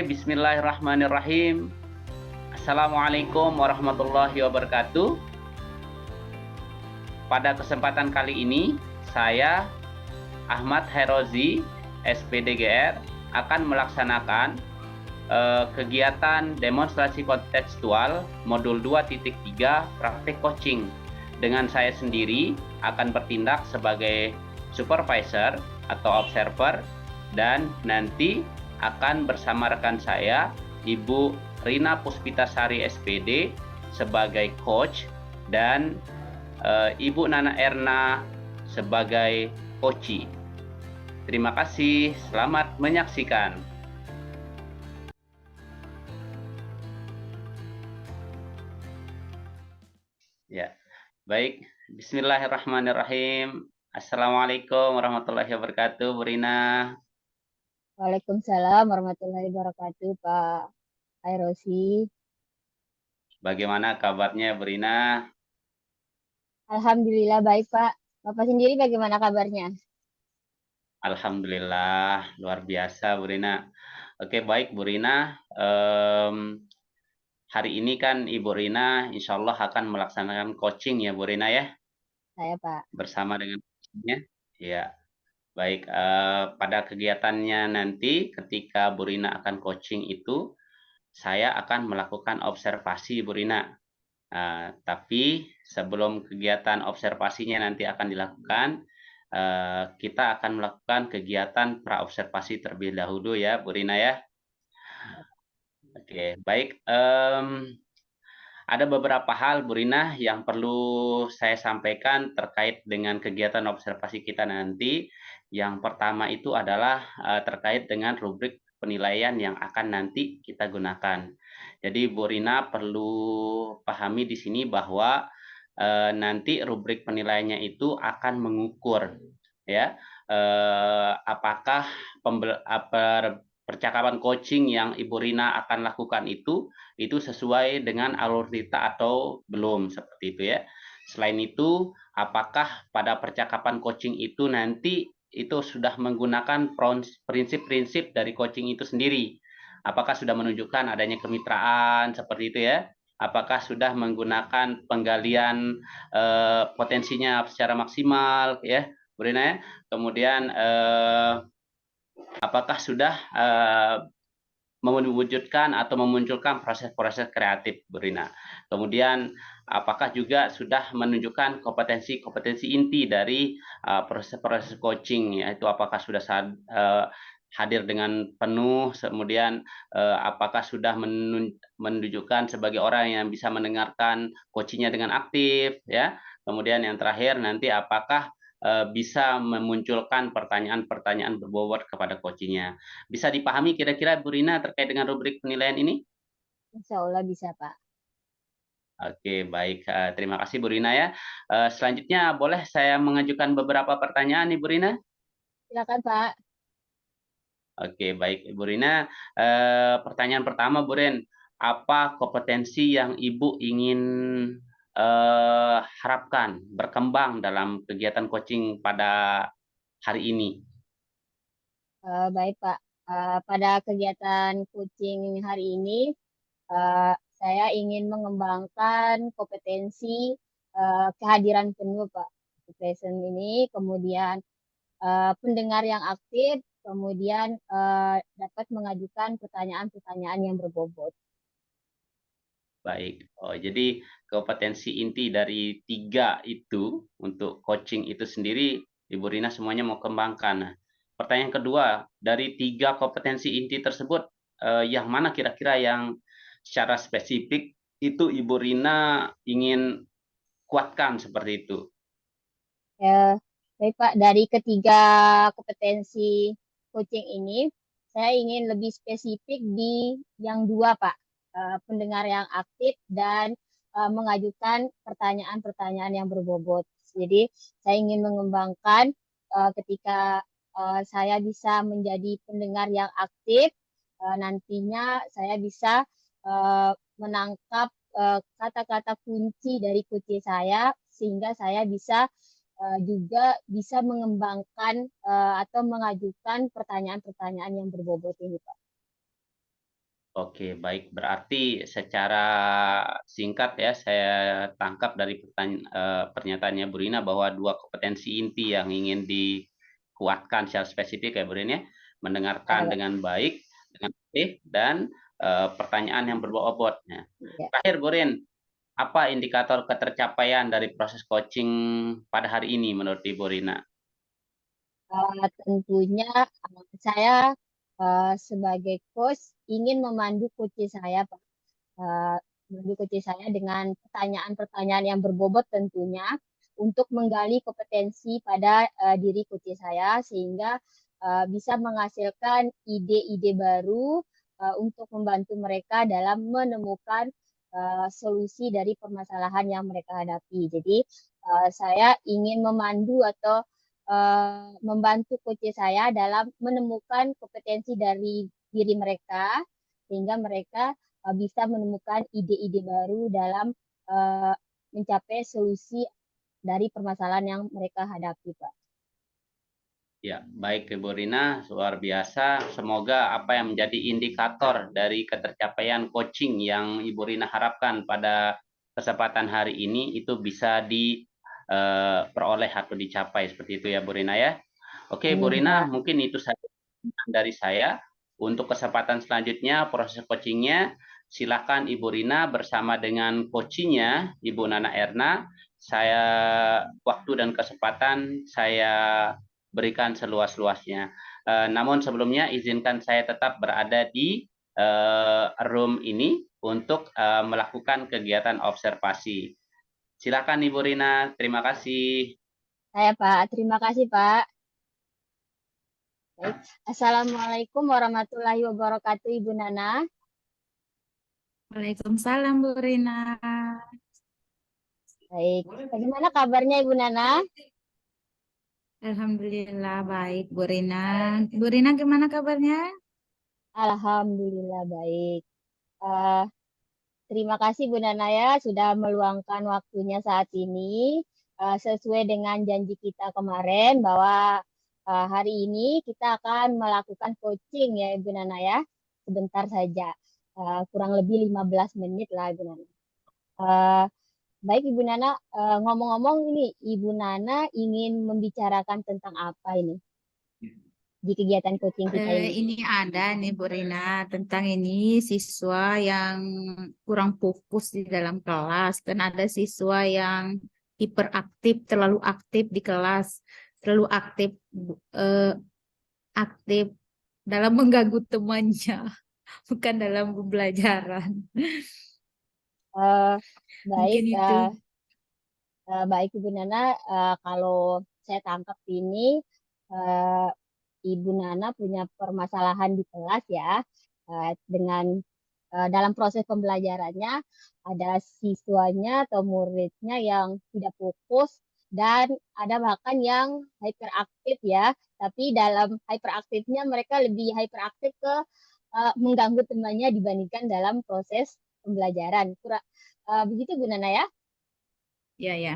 Bismillahirrahmanirrahim. Assalamualaikum warahmatullahi wabarakatuh. Pada kesempatan kali ini, saya Ahmad Herozi, SPDGR, akan melaksanakan kegiatan demonstrasi kontekstual modul 2.3 praktik coaching. Dengan saya sendiri akan bertindak sebagai supervisor atau observer, dan nanti akan bersama rekan saya, Ibu Rina Puspitasari SPD sebagai coach, dan Ibu Nana Erna sebagai coachee. Terima kasih, selamat menyaksikan. Ya, baik. Bismillahirrahmanirrahim. Assalamualaikum warahmatullahi wabarakatuh, Bu Rina. Waalaikumsalam warahmatullahi wabarakatuh, Pak Airosi. Bagaimana kabarnya, Bu Rina? Alhamdulillah baik, Pak. Bapak sendiri bagaimana kabarnya? Alhamdulillah, luar biasa, Bu Rina. Oke, baik, Bu Rina. Hari ini kan Ibu Rina insya Allah akan melaksanakan coaching ya, Bu Rina ya? Saya, Pak. Bersama dengan coachingnya. Ya, baik. Pada kegiatannya nanti ketika Bu Rina akan coaching itu, saya akan melakukan observasi, Bu Rina. Tapi sebelum kegiatan observasinya nanti akan dilakukan, kita akan melakukan kegiatan praobservasi terlebih dahulu ya, Bu Rina ya. Oke, baik. Ada beberapa hal, Bu Rina, yang perlu saya sampaikan terkait dengan kegiatan observasi kita nanti. Yang pertama itu adalah terkait dengan rubrik penilaian yang akan nanti kita gunakan. Jadi Bu Rina perlu pahami di sini bahwa nanti rubrik penilaiannya itu akan mengukur ya apakah percakapan coaching yang Ibu Rina akan lakukan itu sesuai dengan alur cerita atau belum, seperti itu ya. Selain itu, apakah pada percakapan coaching itu nanti itu sudah menggunakan prinsip-prinsip dari coaching itu sendiri? Apakah sudah menunjukkan adanya kemitraan seperti itu ya? Apakah sudah menggunakan penggalian potensinya secara maksimal ya, Bu Rina ya? Kemudian apakah sudah mewujudkan atau memunculkan proses-proses kreatif, Bu Rina. Kemudian apakah juga sudah menunjukkan kompetensi-kompetensi inti dari proses-proses coaching, yaitu apakah sudah hadir dengan penuh, kemudian apakah sudah menunjukkan sebagai orang yang bisa mendengarkan coachingnya dengan aktif, ya. Kemudian yang terakhir nanti apakah bisa memunculkan pertanyaan-pertanyaan berbobot kepada coachingnya. Bisa dipahami kira-kira Bu Rina terkait dengan rubrik penilaian ini? Insya Allah bisa, Pak. Oke, baik. Terima kasih Bu Rina ya. Selanjutnya boleh saya mengajukan beberapa pertanyaan nih Bu Rina? Silakan, Pak. Oke, baik Bu Rina. Pertanyaan pertama Bu Ren, apa kompetensi yang Ibu ingin harapkan berkembang dalam kegiatan coaching pada hari ini? Baik, Pak. Pada kegiatan coaching hari ini, saya ingin mengembangkan kompetensi kehadiran penuh, Pak. Present ini, kemudian pendengar yang aktif, kemudian dapat mengajukan pertanyaan-pertanyaan yang berbobot. Baik. Jadi kompetensi inti dari 3 itu untuk coaching itu sendiri Ibu Rina semuanya mau kembangkan. Nah, pertanyaan kedua, dari 3 kompetensi inti tersebut yang mana kira-kira yang secara spesifik itu Ibu Rina ingin kuatkan seperti itu? Baik, Pak, dari ketiga kompetensi coaching ini, saya ingin lebih spesifik di yang dua, Pak. Pendengar yang aktif dan mengajukan pertanyaan-pertanyaan yang berbobot. Jadi, saya ingin mengembangkan ketika saya bisa menjadi pendengar yang aktif, nantinya saya bisa menangkap kata-kata kunci dari kunci saya, sehingga saya bisa juga bisa mengembangkan atau mengajukan pertanyaan-pertanyaan yang berbobot ini, Pak. Oke, baik. Berarti secara singkat ya, saya tangkap dari pernyataannya Bu Rina bahwa dua kompetensi inti yang ingin dikuatkan secara spesifik ya Bu Rina, mendengarkan Ya, dengan baik, dengan aktif, dan pertanyaan yang berbobot. Nah, ya. terakhir Bu Rin, apa indikator ketercapaian dari proses coaching pada hari ini menurut Ibu Rina? Tentunya saya sebagai coach ingin memandu coach saya, Pak. Eh, memandu coach saya dengan pertanyaan-pertanyaan yang berbobot tentunya untuk menggali kompetensi pada diri coach saya sehingga bisa menghasilkan ide-ide baru untuk membantu mereka dalam menemukan solusi dari permasalahan yang mereka hadapi. Jadi saya ingin memandu atau membantu coach saya dalam menemukan kompetensi dari diri mereka sehingga mereka bisa menemukan ide-ide baru dalam uh, mencapai solusi dari permasalahan yang mereka hadapi, Pak. Ya, baik Ibu Rina, luar biasa. Semoga apa yang menjadi indikator dari ketercapaian coaching yang Ibu Rina harapkan pada kesempatan hari ini itu bisa diperoleh atau dicapai seperti itu ya Bu Rina ya. Oke Bu Amin, Rina, Pak. mungkin itu saja dari saya. Untuk kesempatan selanjutnya, proses coachingnya, silakan Ibu Rina bersama dengan coachingnya Ibu Nana Erna. Saya waktu dan kesempatan saya berikan seluas-luasnya. Namun sebelumnya izinkan saya tetap berada di room ini untuk melakukan kegiatan observasi. Silakan Ibu Rina, terima kasih. Saya, Pak. Terima kasih, Pak. Baik. Assalamualaikum warahmatullahi wabarakatuh, Ibu Nana. Waalaikumsalam Bu Rina. Baik. Bagaimana kabarnya, Ibu Nana? Alhamdulillah baik Bu Rina. Bu Rina gimana kabarnya? Alhamdulillah baik. Eh, Terima kasih Bu Nana ya sudah meluangkan waktunya saat ini sesuai dengan janji kita kemarin bahwa hari ini kita akan melakukan coaching ya Ibu Nana ya. Sebentar saja. Kurang lebih 15 menit lah Ibu Nana. Eh, Baik Ibu Nana, ngomong-ngomong ini Ibu Nana ingin membicarakan tentang apa ini di kegiatan coaching kita ini? Ini ada nih Bu Rina tentang ini siswa yang kurang fokus di dalam kelas dan ada siswa yang hiperaktif, terlalu aktif di kelas, terlalu aktif eh, aktif dalam mengganggu temannya, bukan dalam pembelajaran. Eh, Baik, Mungkin itu. Baik Ibu Nana, kalau saya tangkap ini eh, Ibu Nana punya permasalahan di kelas ya, dengan dalam proses pembelajarannya ada siswanya atau muridnya yang tidak fokus dan ada bahkan yang hyperaktif ya, tapi dalam hyperaktifnya mereka lebih hyperaktif ke mengganggu temannya dibandingkan dalam proses pembelajaran. Begitu Bu Nana ya? Ya, ya.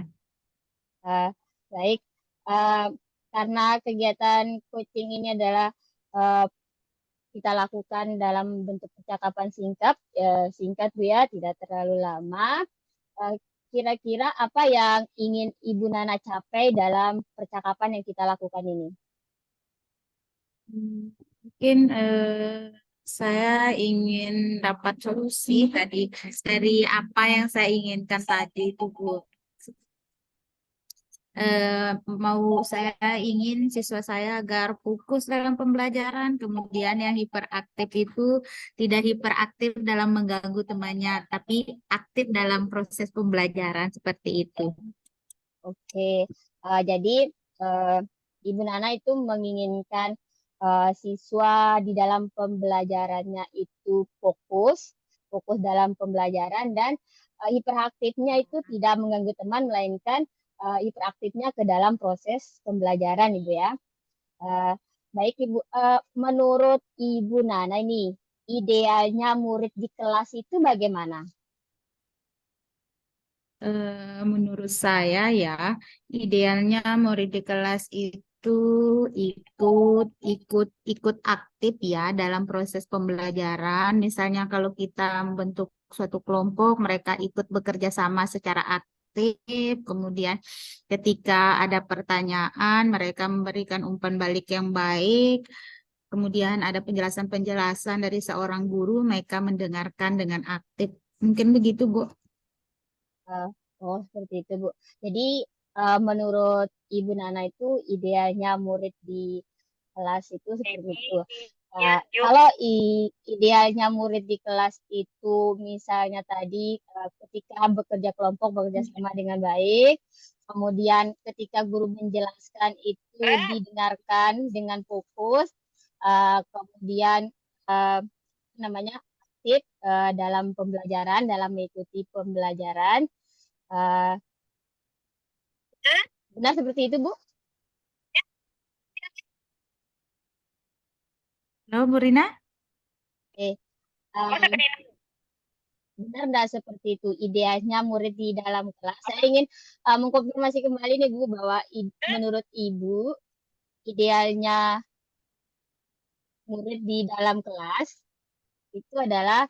Eh, Baik, Eh, karena kegiatan coaching ini adalah eh, kita lakukan dalam bentuk percakapan singkat, singkat Bu ya, tidak terlalu lama. Eh, Kira-kira apa yang ingin Ibu Nana capai dalam percakapan yang kita lakukan ini? Mungkin saya ingin dapat solusi tadi dari apa yang saya inginkan tadi itu Bu. Eh, Mau saya ingin siswa saya agar fokus dalam pembelajaran, kemudian yang hiperaktif itu tidak hiperaktif dalam mengganggu temannya, tapi aktif dalam proses pembelajaran seperti itu. Oke, jadi eh, Ibu Nana itu menginginkan siswa di dalam pembelajarannya itu fokus dalam pembelajaran dan hiperaktifnya itu tidak mengganggu teman, melainkan hiperaktifnya ke dalam proses pembelajaran, Ibu ya. Eh, Baik Ibu, menurut Ibu Nana ini idealnya murid di kelas itu bagaimana? Menurut saya ya, idealnya murid di kelas itu ikut aktif ya dalam proses pembelajaran. Misalnya kalau kita membentuk suatu kelompok, mereka ikut bekerja sama secara aktif. Kemudian ketika ada pertanyaan, mereka memberikan umpan balik yang baik. Kemudian ada penjelasan-penjelasan dari seorang guru, mereka mendengarkan dengan aktif. Mungkin begitu, Bu. Eh, oh, seperti itu, Bu. Jadi, menurut Ibu Nana itu idealnya murid di kelas itu seperti itu. Kalau idealnya murid di kelas itu misalnya tadi ketika bekerja kelompok bekerja sama dengan baik, kemudian ketika guru menjelaskan itu didengarkan dengan fokus, kemudian eh, namanya aktif dalam pembelajaran, dalam mengikuti pembelajaran. Eh, Benar seperti itu, Bu? Halo, Bu Rina? Eh, Benar nggak seperti itu? Idealnya murid di dalam kelas. Saya ingin mengkonfirmasi kembali nih, Bu, bahwa menurut Ibu, idealnya murid di dalam kelas itu adalah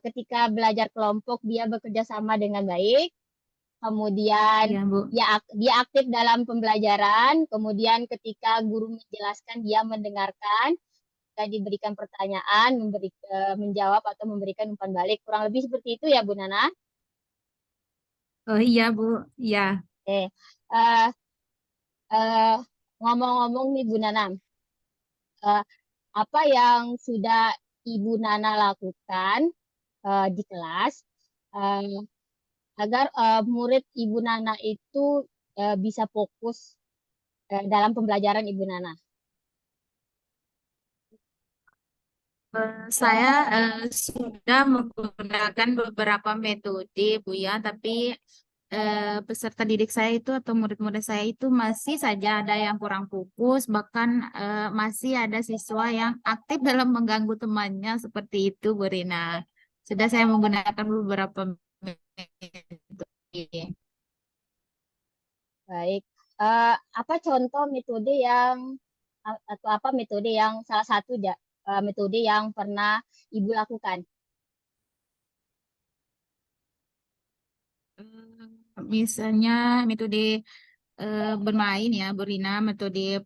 ketika belajar kelompok dia bekerja sama dengan baik, kemudian Iya, Bu. dia aktif dalam pembelajaran, kemudian ketika guru menjelaskan dia mendengarkan, ketika diberikan pertanyaan menjawab atau memberikan umpan balik. Kurang lebih seperti itu ya, Bu Nana. Oh iya, Bu. Iya. Eh, eh, eh, Ngomong-ngomong nih Bu Nana, eh, apa yang sudah Ibu Nana lakukan di kelas eh, agar murid Ibu Nana itu bisa fokus dalam pembelajaran Ibu Nana? Saya sudah menggunakan beberapa metode, Bu ya, tapi peserta didik saya itu atau murid-murid saya itu masih saja ada yang kurang fokus, bahkan masih ada siswa yang aktif dalam mengganggu temannya seperti itu, Bu Rina. Sudah saya menggunakan beberapa metode. Baik. Apa contoh metode yang atau apa metode yang salah satu metode yang pernah Ibu lakukan? Misalnya metode bermain ya, Bu Rina, metode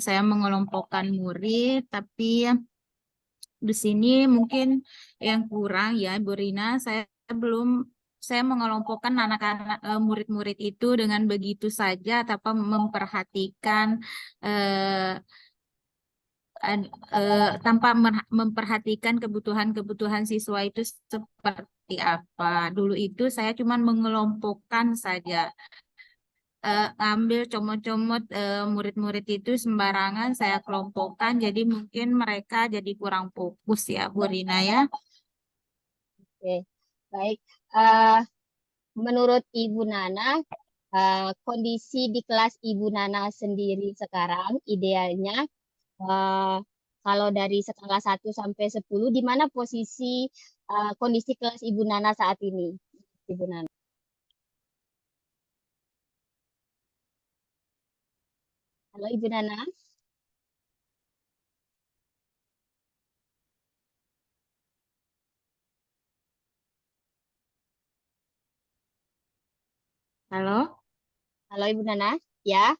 saya mengelompokkan murid, tapi di sini mungkin yang kurang ya, Bu Rina, belum saya mengelompokkan anak-anak murid-murid itu dengan begitu saja tanpa memperhatikan eh, tanpa memperhatikan kebutuhan-kebutuhan siswa itu seperti apa. Dulu itu saya cuma mengelompokkan saja, ambil comot-comot murid-murid itu sembarangan saya kelompokkan, jadi mungkin mereka jadi kurang fokus ya, Bu Rina ya. Oke, baik. Eh, Menurut Ibu Nana, kondisi di kelas Ibu Nana sendiri sekarang idealnya eh, kalau dari skala 1 sampai 10, di mana posisi kondisi kelas Ibu Nana saat ini? Ibu Nana. Halo Ibu Nana. Halo? Halo Ibu Nana. Ya,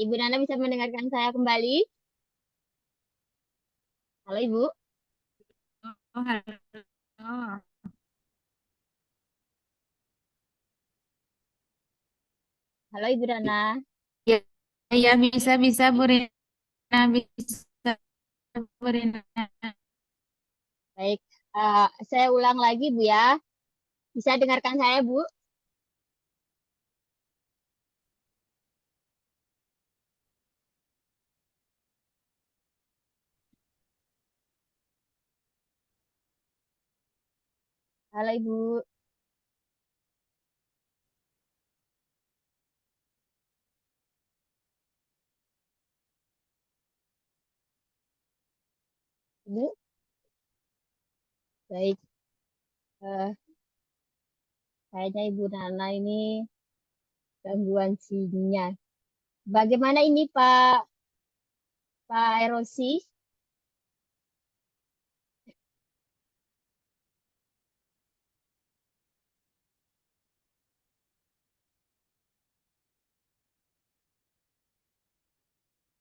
Ibu Nana bisa mendengarkan saya kembali? Halo Ibu. Oh, halo. Halo Ibu Nana. Ya, ya bisa Bu Rina, bisa Bu Rina. Baik, saya ulang lagi Bu ya. Bisa dengarkan saya Bu? Halo Ibu. Ibu, baik. Eh, Kayaknya Ibu Nana ini gangguan sinyal. Bagaimana ini Pak Erosi?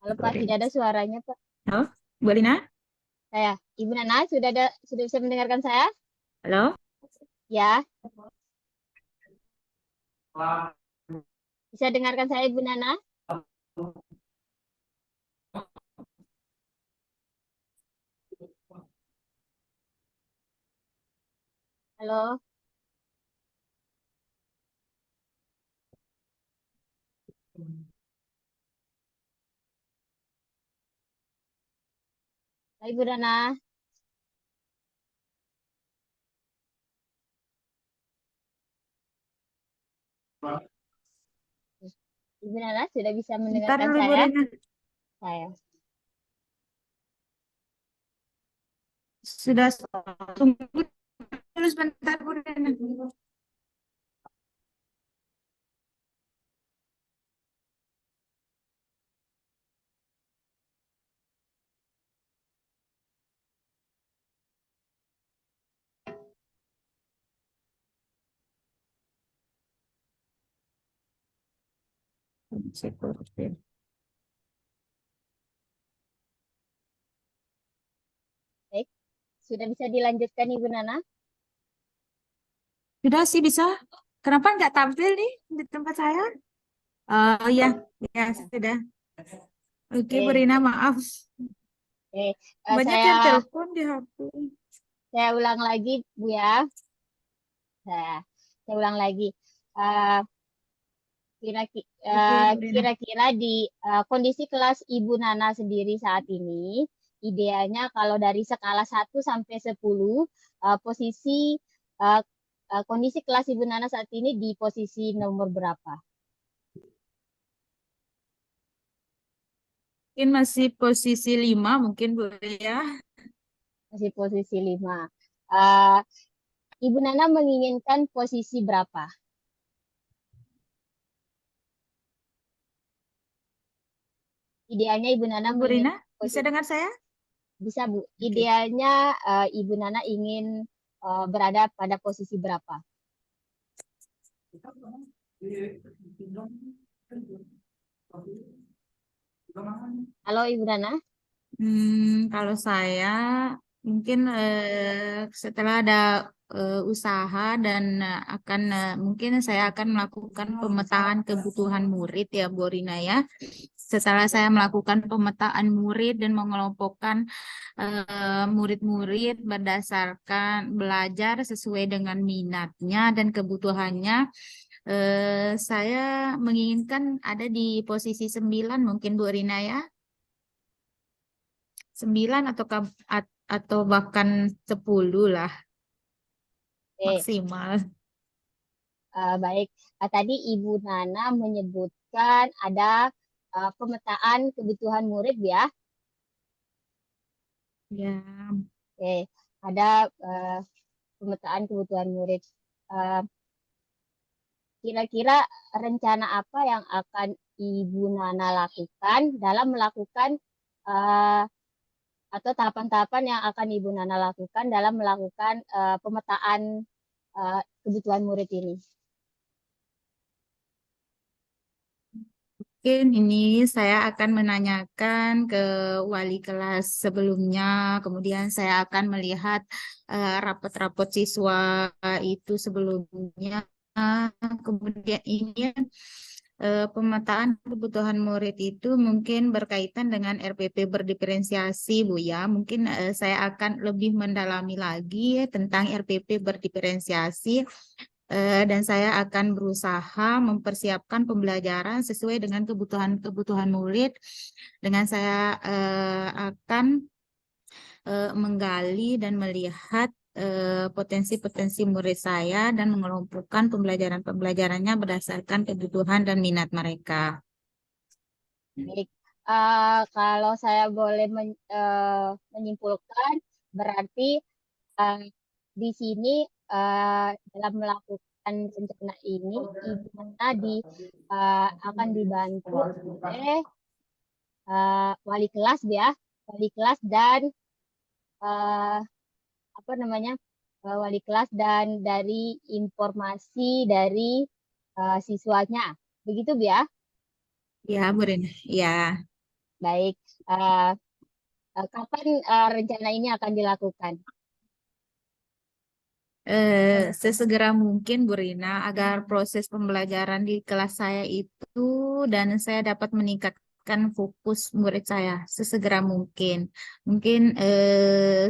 Halo Pak, tidak ada suaranya Pak. Halo, Bu Lina? Saya, Ibu Nana, sudah bisa mendengarkan saya? Halo? Ya, bisa dengarkan saya Ibu Nana? Halo, Ibu Nana. Ibu Nana sudah bisa Bentar mendengarkan dulu, Bu saya? Lina. Saya. Sudah tunggu dulu sebentar, Bu Lina. Baik, sudah bisa dilanjutkan Ibu Nana? Sudah sih bisa. Kenapa nggak tampil nih di tempat saya? Oh ya, ya Ya. sudah. Oke, Bu Oke, Rina, maaf. oke. Banyak Saya yang telepon di HP. saya ulang lagi Bu ya. Saya ulang lagi. Eh, Oke, Bu Rina. Kira-kira di kondisi kelas Ibu Nana sendiri saat ini, idealnya kalau dari skala 1 sampai 10, posisi eh, kondisi kelas Ibu Nana saat ini di posisi nomor berapa? Mungkin masih posisi 5 mungkin Bu ya. Masih posisi 5. Eh, Ibu Nana menginginkan posisi berapa? Idealnya Ibu Nana Bu Rina, menginginkan bisa posisi, dengar saya? bisa Bu. Oke. Idealnya Ibu Nana ingin berada pada posisi berapa? Halo Ibu Nana. Kalau saya mungkin setelah ada usaha dan mungkin saya akan melakukan pemetaan kebutuhan murid ya, Bu Rina ya. Setelah saya melakukan pemetaan murid dan mengelompokkan murid-murid berdasarkan belajar sesuai dengan minatnya dan kebutuhannya, saya menginginkan ada di posisi 9 mungkin Bu Rina ya. 9 atau bahkan 10 lah Oke. maksimal. Baik, tadi Ibu Nana menyebutkan ada pemetaan kebutuhan murid ya. Ya, Oke, ada pemetaan kebutuhan murid. Eh, Kira-kira rencana apa yang akan Ibu Nana lakukan dalam melakukan eh, atau tahapan-tahapan yang akan Ibu Nana lakukan dalam melakukan pemetaan kebutuhan murid ini? mungkin ini saya akan menanyakan ke wali kelas sebelumnya, kemudian saya akan melihat rapot-rapot siswa itu sebelumnya, kemudian ini pemetaan kebutuhan murid itu mungkin berkaitan dengan RPP berdiferensiasi, Bu ya. Mungkin saya akan lebih mendalami lagi tentang RPP berdiferensiasi, dan saya akan berusaha mempersiapkan pembelajaran sesuai dengan kebutuhan-kebutuhan murid. Dengan saya akan menggali dan melihat potensi-potensi murid saya dan mengelompokkan pembelajaran-pembelajarannya berdasarkan kebutuhan dan minat mereka. Baik, kalau saya boleh menyimpulkan, berarti eh, di sini dalam melakukan rencana ini, Ibu Nana akan dibantu oleh wali kelas ya, wali kelas dan apa namanya, wali kelas dan dari informasi dari siswanya, begitu Bu ya? Ya, Bu Rina. Ya. Baik. Kapan rencana ini akan dilakukan? Sesegera mungkin Bu Rina agar proses pembelajaran di kelas saya itu dan saya dapat meningkatkan fokus murid saya sesegera mungkin. Mungkin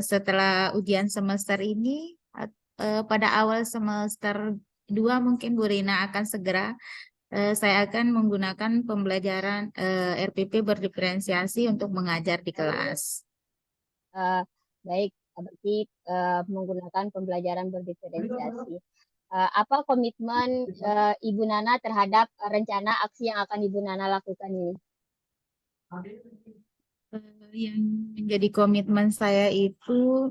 setelah ujian semester ini pada awal semester 2 mungkin Bu Rina akan segera saya akan menggunakan pembelajaran RPP berdiferensiasi untuk mengajar di kelas. Baik, berarti menggunakan pembelajaran berdiferensiasi. Apa komitmen Ibu Nana terhadap rencana aksi yang akan Ibu Nana lakukan ini? Yang menjadi komitmen saya itu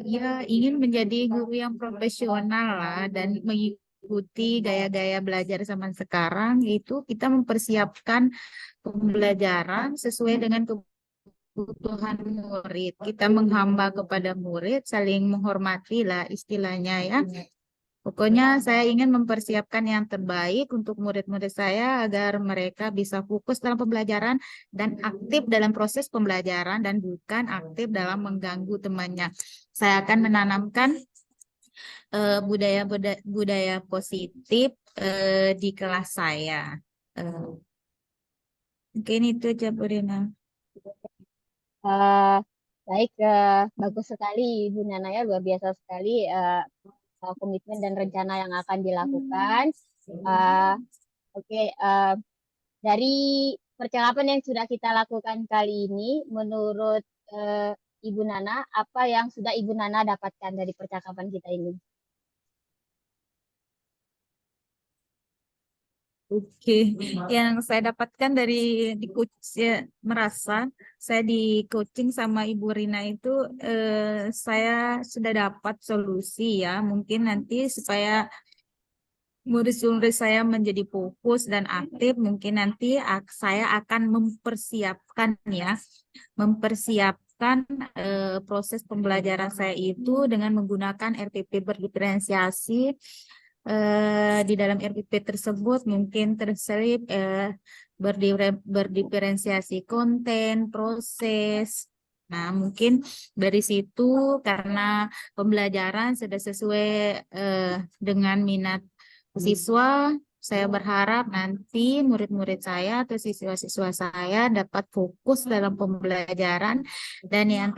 ya ingin menjadi guru yang profesional lah dan mengikuti gaya-gaya belajar zaman sekarang itu kita mempersiapkan pembelajaran sesuai dengan kebutuhan murid. Kita menghamba kepada murid, saling menghormati lah istilahnya ya. Pokoknya saya ingin mempersiapkan yang terbaik untuk murid-murid saya agar mereka bisa fokus dalam pembelajaran dan aktif dalam proses pembelajaran dan bukan aktif dalam mengganggu temannya. Saya akan menanamkan budaya positif di kelas saya. Mungkin itu aja Bu Rina. Baik, bagus sekali Ibu Nana ya, luar biasa sekali komitmen dan rencana yang akan dilakukan. Oke, dari percakapan yang sudah kita lakukan kali ini, menurut Ibu Nana, apa yang sudah Ibu Nana dapatkan dari percakapan kita ini? Oke, yang saya dapatkan dari merasa saya di coaching sama Ibu Rina itu saya sudah dapat solusi ya. Mungkin nanti supaya murid-murid saya menjadi fokus dan aktif, mungkin nanti saya akan mempersiapkan proses pembelajaran saya itu dengan menggunakan RPP berdiferensiasi. Di dalam RPP tersebut mungkin terselip berdiferensiasi konten, proses. Nah, mungkin dari situ karena pembelajaran sudah sesuai dengan minat siswa, saya berharap nanti murid-murid saya atau siswa-siswa saya dapat fokus dalam pembelajaran dan yang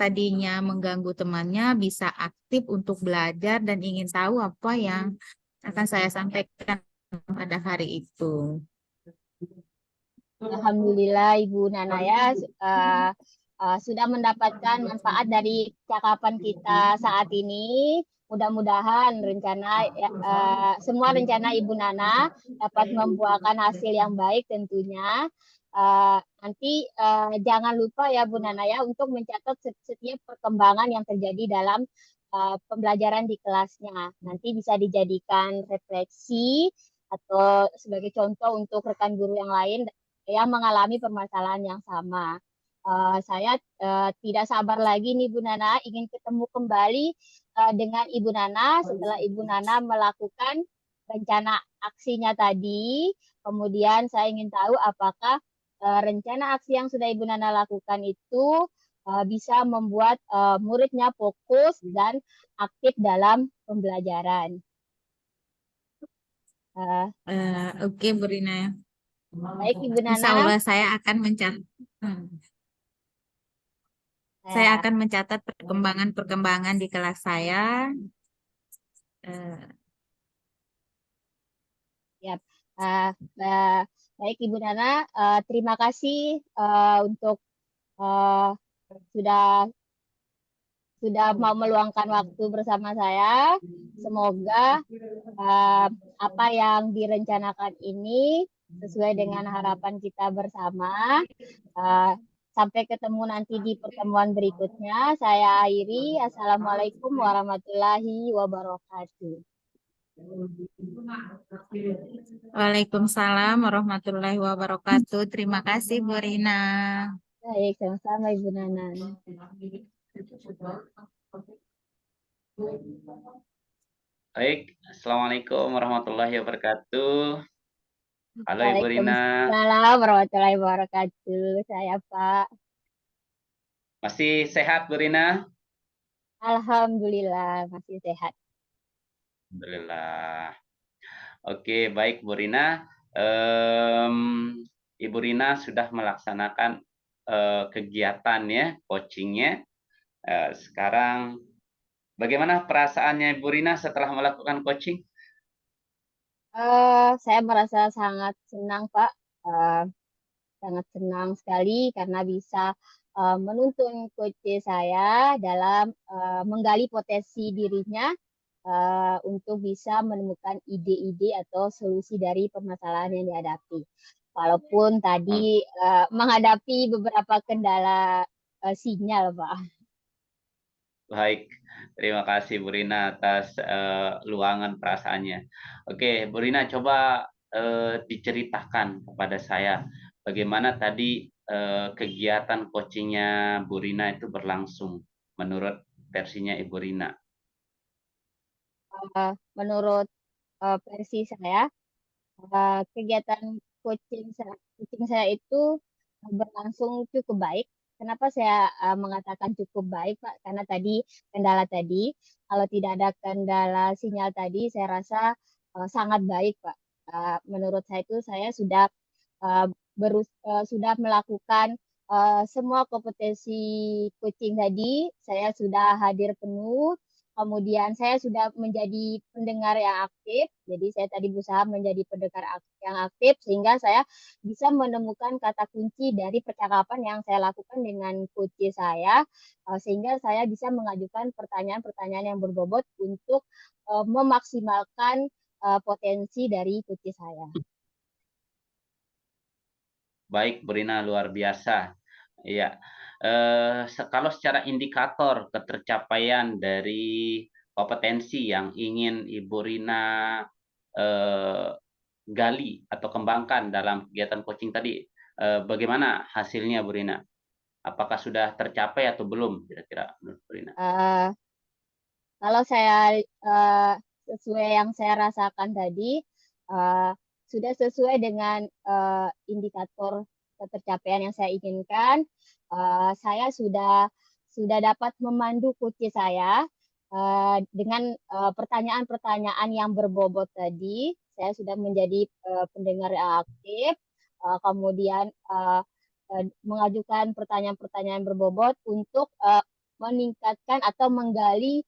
tadinya mengganggu temannya bisa aktif untuk belajar dan ingin tahu apa yang akan saya sampaikan pada hari itu. Alhamdulillah Ibu Nana ya sudah mendapatkan manfaat dari cakapan kita saat ini. Mudah-mudahan semua rencana Ibu Nana dapat membuahkan hasil yang baik tentunya. Nanti jangan lupa ya Bu Nana ya untuk mencatat setiap perkembangan yang terjadi dalam pembelajaran di kelasnya. Nanti bisa dijadikan refleksi atau sebagai contoh untuk rekan guru yang lain yang mengalami permasalahan yang sama. Saya tidak sabar lagi nih Bu Nana, ingin ketemu kembali dengan Ibu Nana setelah Ibu Nana melakukan rencana aksinya tadi. Kemudian saya ingin tahu apakah rencana aksi yang sudah Ibu Nana lakukan itu bisa membuat muridnya fokus dan aktif dalam pembelajaran. Oke, Bu Rina. Baik Ibu Nana. Insya Allah saya akan mencatat. Saya akan mencatat perkembangan di kelas saya. Ya, baik Ibu Nana, terima kasih untuk sudah mau meluangkan waktu bersama saya. Semoga apa yang direncanakan ini sesuai dengan harapan kita bersama. Sampai ketemu nanti di pertemuan berikutnya. Saya akhiri. Assalamualaikum warahmatullahi wabarakatuh. Waalaikumsalam warahmatullahi wabarakatuh. Terima kasih Bu Rina. Baik, sama-sama Ibu Nana. Baik, Assalamualaikum warahmatullahi wabarakatuh. Halo Ibu Rina, Waalaikumsalam warahmatullahi wabarakatuh. Saya Pak. masih sehat Bu Rina? Alhamdulillah masih sehat. Alhamdulillah. Oke, baik Bu Rina. Ibu Rina sudah melaksanakan kegiatan ya, coachingnya. Sekarang bagaimana perasaannya Ibu Rina setelah melakukan coaching? Saya merasa sangat senang Pak. Sangat senang sekali karena bisa menuntun coach saya dalam menggali potensi dirinya untuk bisa menemukan ide-ide atau solusi dari permasalahan yang dihadapi. Walaupun tadi menghadapi beberapa kendala sinyal, Pak. Baik, terima kasih Bu Rina atas luangan perasaannya. Oke, Bu Rina coba diceritakan kepada saya bagaimana tadi kegiatan coachingnya Bu Rina itu berlangsung menurut versinya Ibu Rina. Menurut versi saya, kegiatan coaching saya itu berlangsung cukup baik. Kenapa saya mengatakan cukup baik, Pak? Karena tadi kendala tadi, kalau tidak ada kendala sinyal tadi, saya rasa sangat baik, Pak. Menurut saya itu saya sudah sudah melakukan semua kompetensi coaching tadi. Saya sudah hadir penuh. Kemudian saya sudah menjadi pendengar yang aktif, jadi saya tadi berusaha menjadi pendengar yang aktif sehingga saya bisa menemukan kata kunci dari percakapan yang saya lakukan dengan coach saya, sehingga saya bisa mengajukan pertanyaan-pertanyaan yang berbobot untuk memaksimalkan potensi dari coach saya. Baik, Bu Rina, luar biasa. Iya. Kalau secara indikator ketercapaian dari kompetensi yang ingin Ibu Rina gali atau kembangkan dalam kegiatan coaching tadi, bagaimana hasilnya Bu Rina? Apakah sudah tercapai atau belum kira-kira menurut Bu Rina? Kalau saya sesuai yang saya rasakan tadi, sudah sesuai dengan indikator ketercapaian yang saya inginkan. Saya sudah dapat memandu coach saya dengan pertanyaan-pertanyaan yang berbobot tadi. Saya sudah menjadi pendengar yang aktif, kemudian mengajukan pertanyaan-pertanyaan berbobot untuk meningkatkan atau menggali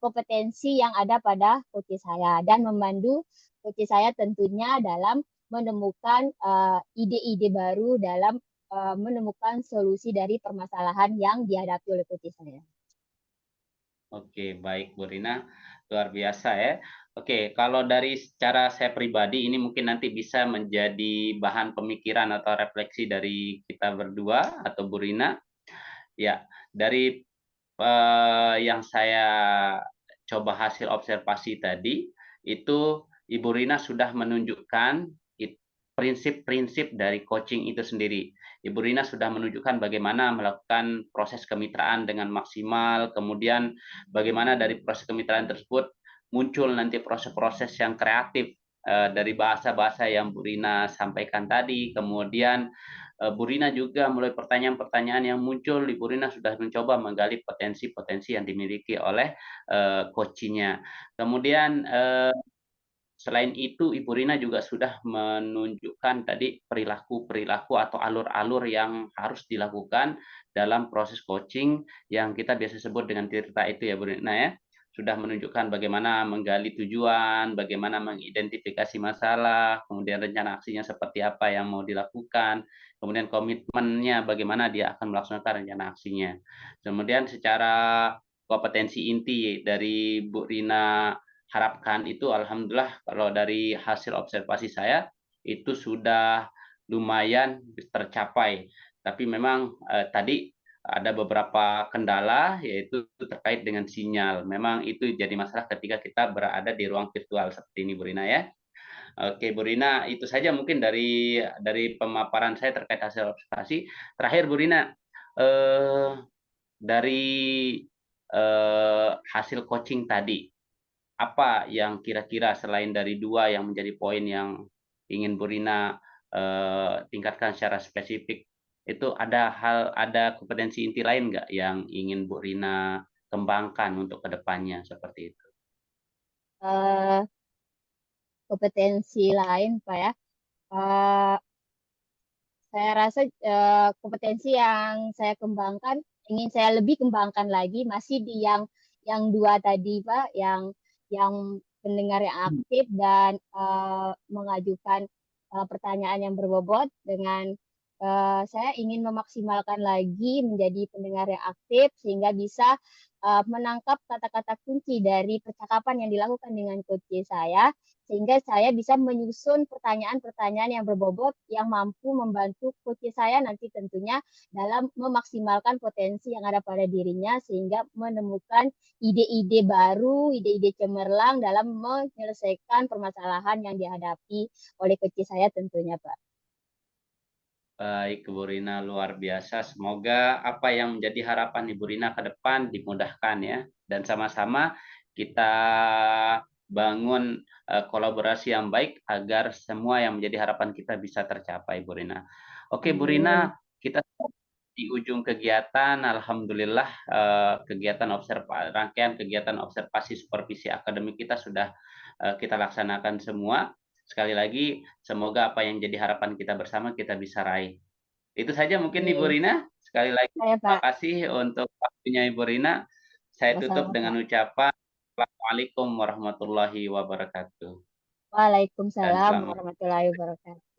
kompetensi yang ada pada coach saya dan memandu coach saya tentunya dalam menemukan ide-ide baru dalam menemukan solusi dari permasalahan yang dihadapi oleh coach saya. Oke, baik Bu Rina, luar biasa ya. Oke, kalau dari secara saya pribadi ini mungkin nanti bisa menjadi bahan pemikiran atau refleksi dari kita berdua atau Bu Rina. Ya, dari yang saya coba hasil observasi tadi, itu Ibu Rina sudah menunjukkan prinsip-prinsip dari coaching itu sendiri. Ibu Rina sudah menunjukkan bagaimana melakukan proses kemitraan dengan maksimal, kemudian bagaimana dari proses kemitraan tersebut muncul nanti proses-proses yang kreatif dari bahasa-bahasa yang Bu Rina sampaikan tadi, kemudian Bu Rina juga mulai pertanyaan-pertanyaan yang muncul, Ibu Rina sudah mencoba menggali potensi-potensi yang dimiliki oleh coachingnya. Kemudian selain itu, Ibu Rina juga sudah menunjukkan tadi perilaku-perilaku atau alur-alur yang harus dilakukan dalam proses coaching yang kita biasa sebut dengan tirta itu ya Bu Rina ya. Sudah menunjukkan bagaimana menggali tujuan, bagaimana mengidentifikasi masalah, kemudian rencana aksinya seperti apa yang mau dilakukan, kemudian komitmennya bagaimana dia akan melaksanakan rencana aksinya. Kemudian secara kompetensi inti dari Bu Rina harapkan itu alhamdulillah kalau dari hasil observasi saya itu sudah lumayan tercapai. Tapi memang tadi ada beberapa kendala, yaitu terkait dengan sinyal. Memang itu jadi masalah ketika kita berada di ruang virtual seperti ini, Bu Rina ya. Oke, Bu Rina, itu saja mungkin dari pemaparan saya terkait hasil observasi. Terakhir, Bu Rina, dari hasil coaching tadi, apa yang kira-kira selain dari dua yang menjadi poin yang ingin Bu Rina tingkatkan secara spesifik, itu ada kompetensi inti lain nggak yang ingin Bu Rina kembangkan untuk kedepannya seperti itu? Eh, kompetensi lain, Pak ya. Eh, saya rasa kompetensi yang saya kembangkan, ingin saya lebih kembangkan lagi, masih di yang dua tadi, Pak, yang pendengar yang aktif dan mengajukan pertanyaan yang berbobot. Dengan saya ingin memaksimalkan lagi menjadi pendengar yang aktif sehingga bisa menangkap kata-kata kunci dari percakapan yang dilakukan dengan coach saya, sehingga saya bisa menyusun pertanyaan-pertanyaan yang berbobot yang mampu membantu coach saya nanti tentunya dalam memaksimalkan potensi yang ada pada dirinya, sehingga menemukan ide-ide baru, ide-ide cemerlang dalam menyelesaikan permasalahan yang dihadapi oleh coach saya tentunya, Pak. Baik, Bu Rina, luar biasa. Semoga apa yang menjadi harapan Ibu Rina ke depan dimudahkan ya. Dan sama-sama kita bangun kolaborasi yang baik agar semua yang menjadi harapan kita bisa tercapai, Bu Rina. Oke, Bu Amin. Rina, kita di ujung kegiatan, alhamdulillah rangkaian kegiatan observasi supervisi akademik kita sudah kita laksanakan semua. Sekali lagi, semoga apa yang jadi harapan kita bersama kita bisa raih. Itu saja mungkin Ibu Amin. Rina. Sekali lagi Saya, terima Pak. kasih untuk waktunya Ibu Rina. Saya tutup Sama-sama, dengan Pak. ucapan Assalamualaikum warahmatullahi wabarakatuh. Dan Waalaikumsalam selamat warahmatullahi wabarakatuh.